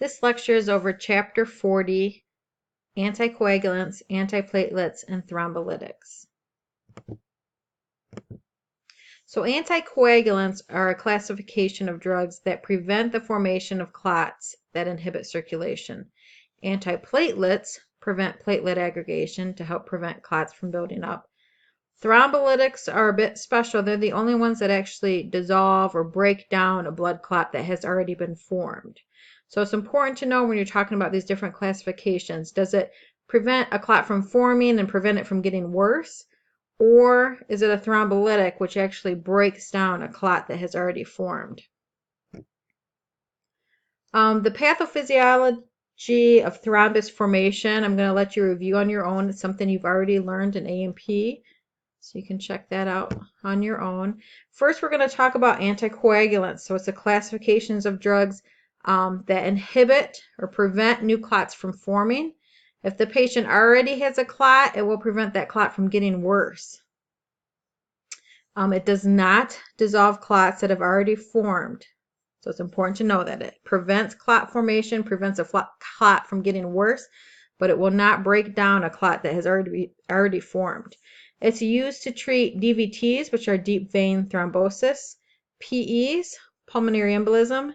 This lecture is over Chapter 40, Anticoagulants, Antiplatelets, and Thrombolytics. So anticoagulants are a classification of drugs that prevent the formation of clots that inhibit circulation. Antiplatelets prevent platelet aggregation to help prevent clots from building up. Thrombolytics are a bit special. They're the only ones that actually dissolve or break down a blood clot that has already been formed. So it's important to know when you're talking about these different classifications, does it prevent a clot from forming and prevent it from getting worse? Or is it a thrombolytic, which actually breaks down a clot that has already formed? The pathophysiology of thrombus formation, I'm going to let you review on your own. It's something you've already learned in A&P. So you can check that out on your own. First, we're going to talk about anticoagulants. So it's the classifications of drugs that inhibit or prevent new clots from forming. If the patient already has a clot, it will prevent that clot from getting worse. It does not dissolve clots that have already formed. So it's important to know that it prevents clot formation, prevents a clot from getting worse, but it will not break down a clot that has already formed. It's used to treat DVTs, which are deep vein thrombosis, PEs, pulmonary embolism,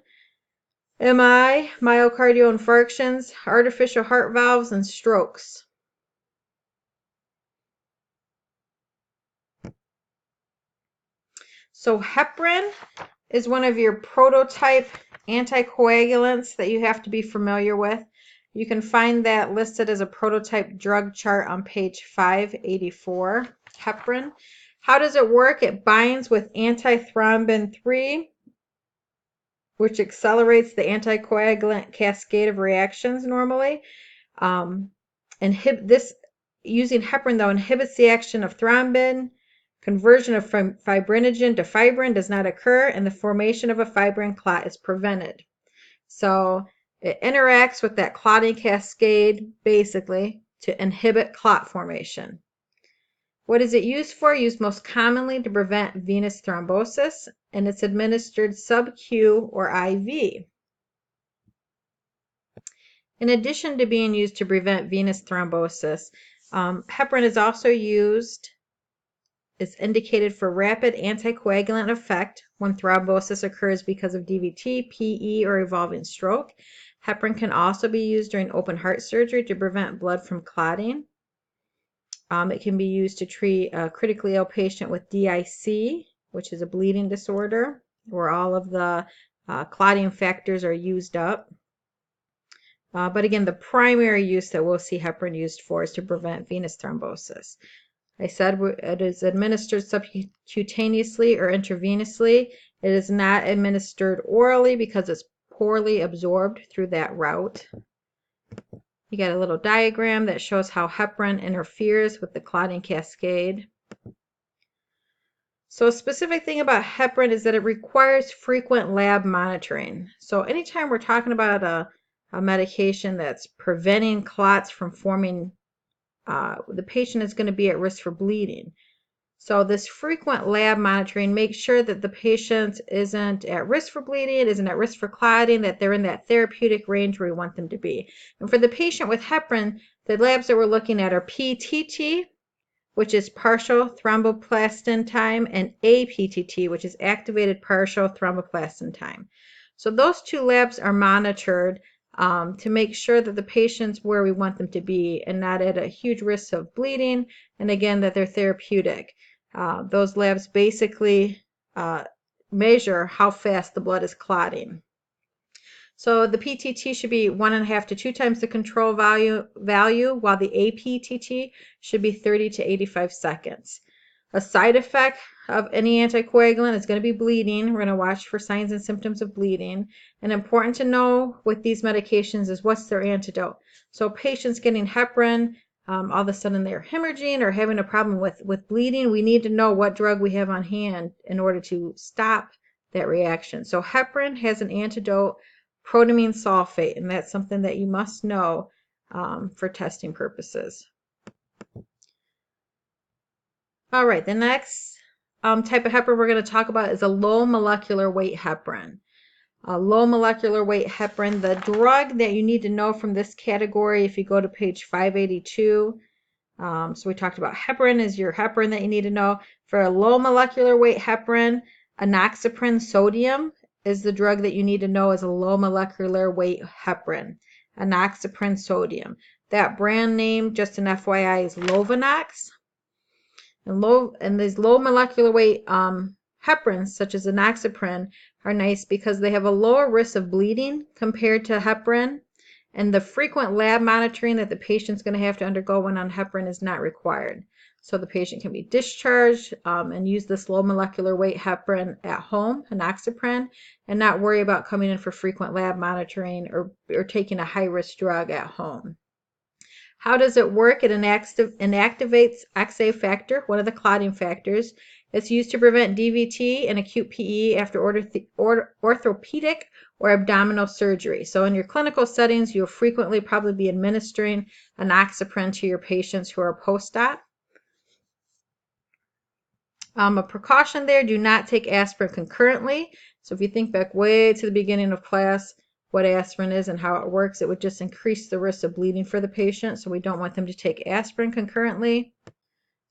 MI, myocardial infarctions, artificial heart valves, and strokes. So heparin is one of your prototype anticoagulants that you have to be familiar with. You can find that listed as a prototype drug chart on page 584. Heparin. How does it work? It binds with antithrombin 3, which accelerates the anticoagulant cascade of reactions normally. Using heparin, though, inhibits the action of thrombin. Conversion of fibrinogen to fibrin does not occur, and the formation of a fibrin clot is prevented. So it interacts with that clotting cascade, basically, to inhibit clot formation. What is it used for? Used most commonly to prevent venous thrombosis, and it's administered sub-Q or IV. In addition to being used to prevent venous thrombosis, heparin is also used. It's indicated for rapid anticoagulant effect when thrombosis occurs because of DVT, PE, or evolving stroke. Heparin can also be used during open heart surgery to prevent blood from clotting. It can be used to treat a critically ill patient with DIC, which is a bleeding disorder, where all of the clotting factors are used up. But again, the primary use that we'll see heparin used for is to prevent venous thrombosis. I said it is administered subcutaneously or intravenously. It is not administered orally because it's poorly absorbed through that route. You got a little diagram that shows how heparin interferes with the clotting cascade. So a specific thing about heparin is that it requires frequent lab monitoring. So anytime we're talking about a medication that's preventing clots from forming, the patient is going to be at risk for bleeding. So this frequent lab monitoring makes sure that the patient isn't at risk for bleeding, isn't at risk for clotting, that they're in that therapeutic range where we want them to be. And for the patient with heparin, the labs that we're looking at are PTT, which is partial thromboplastin time, and APTT, which is activated partial thromboplastin time. So those two labs are monitored to make sure that the patient's where we want them to be and not at a huge risk of bleeding, and again, that they're therapeutic. Those labs basically measure how fast the blood is clotting. So the PTT should be 1.5 to 2 times the control value, while the APTT should be 30 to 85 seconds. A side effect of any anticoagulant is going to be bleeding. We're going to watch for signs and symptoms of bleeding. And important to know with these medications is what's their antidote. So patients getting heparin, all of a sudden they're hemorrhaging or having a problem with bleeding, we need to know what drug we have on hand in order to stop that reaction. So heparin has an antidote, protamine sulfate, and that's something that you must know for testing purposes. All right, the next type of heparin we're going to talk about is a low molecular weight heparin. Low molecular weight heparin. The drug that you need to know from this category, if you go to page 582, so we talked about heparin is your heparin that you need to know. For a low molecular weight heparin, enoxaparin sodium is the drug that you need to know as a low molecular weight heparin. Enoxaparin sodium. That brand name, just an FYI, is Lovenox. And these low molecular weight heparins, such as enoxaparin, are nice because they have a lower risk of bleeding compared to heparin, and the frequent lab monitoring that the patient's going to have to undergo when on heparin is not required. So the patient can be discharged and use this low molecular weight heparin at home, enoxaparin, and not worry about coming in for frequent lab monitoring or taking a high-risk drug at home. How does it work? It inactivates XA factor, one of the clotting factors. It's used to prevent DVT and acute PE after orthopedic or abdominal surgery. So in your clinical settings, you'll frequently probably be administering enoxaparin to your patients who are post-op. A precaution there, do not take aspirin concurrently. So if you think back way to the beginning of class, what aspirin is and how it works, it would just increase the risk of bleeding for the patient. So we don't want them to take aspirin concurrently.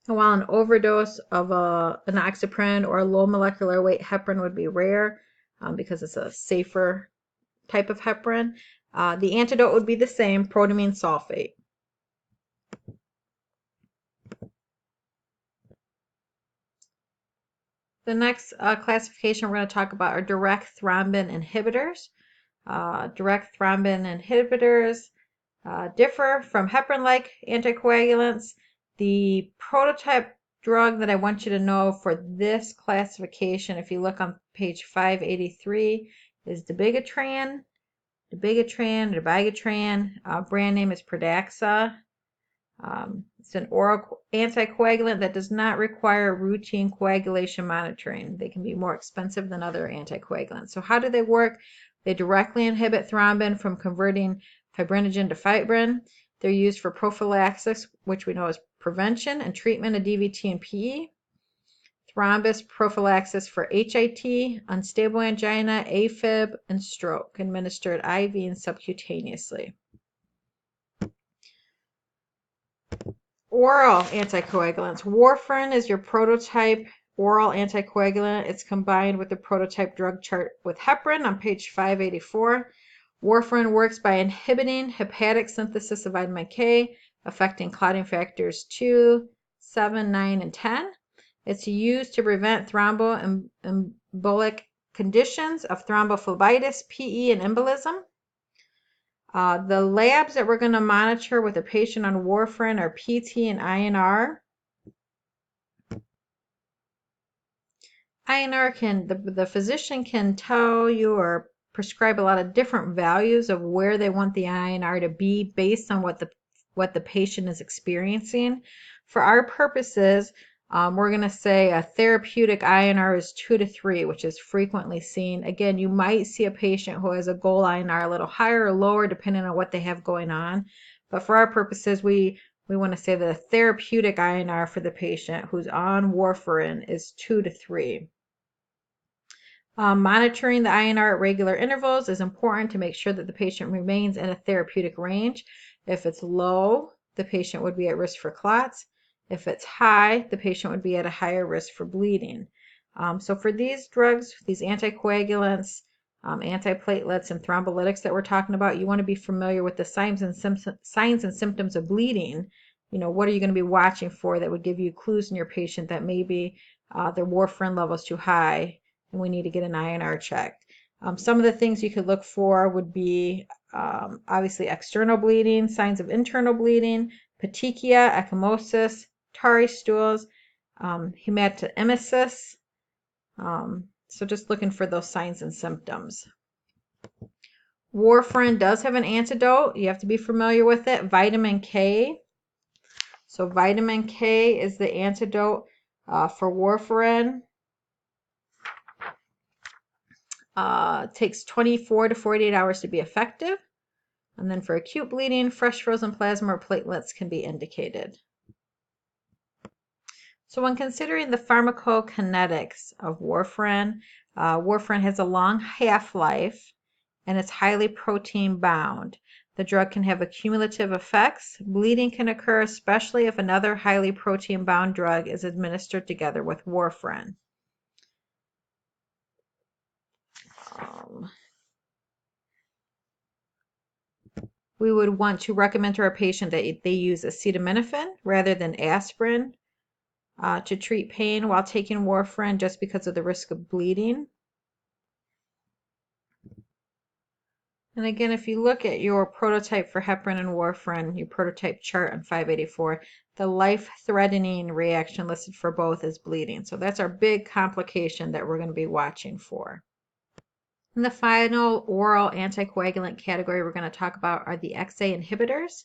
And while an overdose of enoxaparin or a low molecular weight heparin would be rare because it's a safer type of heparin, the antidote would be the same, protamine sulfate. The next classification we're going to talk about are direct thrombin inhibitors. Direct thrombin inhibitors differ from heparin-like anticoagulants. The prototype drug that I want you to know for this classification, if you look on page 583, is dabigatran. Brand name is Pradaxa. It's an oral anticoagulant that does not require routine coagulation monitoring. They can be more expensive than other anticoagulants. So how do they work? They directly inhibit thrombin from converting fibrinogen to fibrin. They're used for prophylaxis, which we know is prevention and treatment of DVT and PE. Thrombus prophylaxis for HIT, unstable angina, AFib, and stroke, administered IV and subcutaneously. Oral anticoagulants. Warfarin is your prototype oral anticoagulant. It's combined with the prototype drug chart with heparin on page 584. Warfarin works by inhibiting hepatic synthesis of vitamin K, affecting clotting factors 2, 7, 9, and 10. It's used to prevent thromboembolic conditions of thrombophlebitis, PE, and embolism. The labs that we're going to monitor with a patient on warfarin are PT and INR. INR the physician can tell you or prescribe a lot of different values of where they want the INR to be based on what the patient is experiencing. For our purposes, we're going to say a therapeutic INR is 2 to 3, which is frequently seen. Again, you might see a patient who has a goal INR a little higher or lower depending on what they have going on. But for our purposes, we want to say that a therapeutic INR for the patient who's on warfarin is 2 to 3. Monitoring the INR at regular intervals is important to make sure that the patient remains in a therapeutic range. If it's low, the patient would be at risk for clots. If it's high, the patient would be at a higher risk for bleeding. So for these drugs, these anticoagulants, antiplatelets, and thrombolytics that we're talking about, you want to be familiar with the signs and symptoms of bleeding. You know, what are you going to be watching for that would give you clues in your patient that maybe their warfarin level is too high and we need to get an INR checked. Some of the things you could look for would be obviously external bleeding, signs of internal bleeding, petechia, ecchymosis, tarry stools, hematemesis. So just looking for those signs and symptoms. Warfarin does have an antidote. You have to be familiar with it. Vitamin K. So vitamin K is the antidote for warfarin. It takes 24 to 48 hours to be effective. And then for acute bleeding, fresh frozen plasma or platelets can be indicated. So when considering the pharmacokinetics of warfarin, Warfarin has a long half-life and it's highly protein bound. The drug can have accumulative effects. Bleeding can occur, especially if another highly protein bound drug is administered together with warfarin. We would want to recommend to our patient that they use acetaminophen rather than aspirin to treat pain while taking warfarin, just because of the risk of bleeding. And again, if you look at your prototype for heparin and warfarin, your prototype chart on 584, the life-threatening reaction listed for both is bleeding. So that's our big complication that we're going to be watching for. And the final oral anticoagulant category we're going to talk about are the XA inhibitors.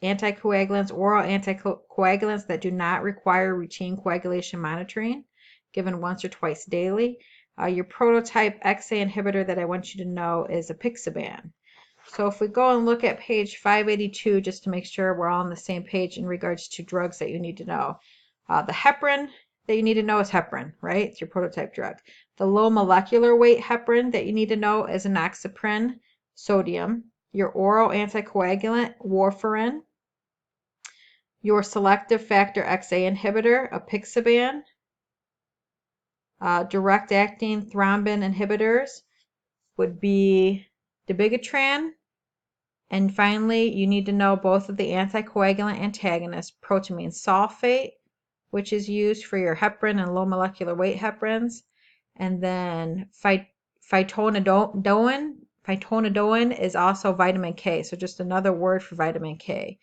Anticoagulants, oral anticoagulants that do not require routine coagulation monitoring, given once or twice daily. Your prototype XA inhibitor that I want you to know is apixaban. So if we go and look at page 582, just to make sure we're all on the same page in regards to drugs that you need to know. The heparin that you need to know is heparin, right? It's your prototype drug. The low molecular weight heparin that you need to know is enoxaparin sodium. Your oral anticoagulant, warfarin. Your selective factor XA inhibitor, apixaban. Direct-acting thrombin inhibitors would be dabigatran. And finally, you need to know both of the anticoagulant antagonists, protamine sulfate, which is used for your heparin and low molecular weight heparins, and then phytonadione is also vitamin K, so just another word for vitamin K,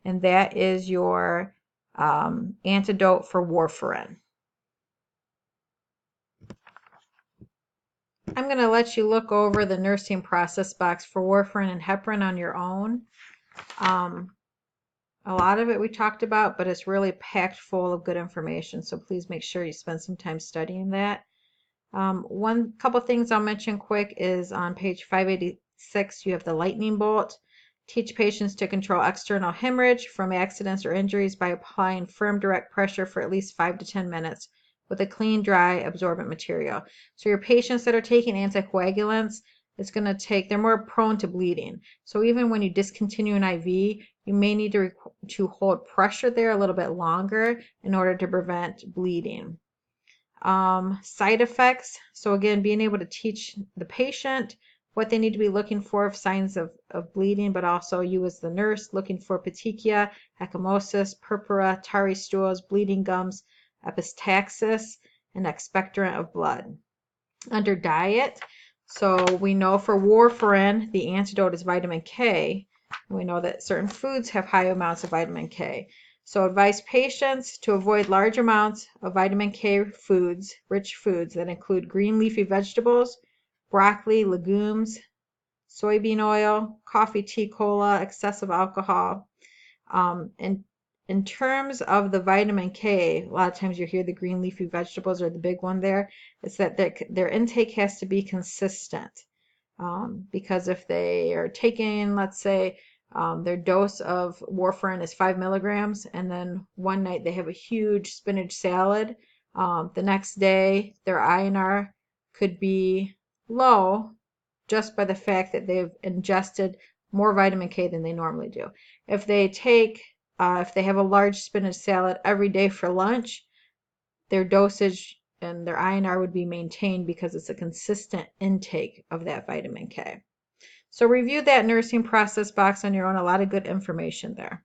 and that is your antidote for warfarin. I'm going to let you look over the nursing process box for warfarin and heparin on your own. A lot of it we talked about, but it's really packed full of good information, so please make sure you spend some time studying that. One couple things I'll mention quick is on page 586, you have the lightning bolt. Teach patients to control external hemorrhage from accidents or injuries by applying firm direct pressure for at least 5 to 10 minutes with a clean, dry, absorbent material. So your patients that are taking anticoagulants, they're more prone to bleeding. So even when you discontinue an IV, you may need to hold pressure there a little bit longer in order to prevent bleeding. Side effects. So again, being able to teach the patient what they need to be looking for of signs of bleeding, but also you as the nurse looking for petechia, ecchymosis, purpura, tarry stools, bleeding gums, epistaxis, and expectorant of blood. Under diet, so we know for warfarin, the antidote is vitamin K. And we know that certain foods have high amounts of vitamin K. So advise patients to avoid large amounts of vitamin K foods, rich foods that include green leafy vegetables, broccoli, legumes, soybean oil, coffee, tea, cola, excessive alcohol. And in terms of the vitamin K, a lot of times you hear the green leafy vegetables are the big one there. It's that their intake has to be consistent. Because if they are taking, let's say, their dose of warfarin is 5 milligrams, and then one night they have a huge spinach salad, the next day their INR could be low just by the fact that they've ingested more vitamin K than they normally do. If they have a large spinach salad every day for lunch, their dosage and their INR would be maintained because it's a consistent intake of that vitamin K. So review that nursing process box on your own. A lot of good information there.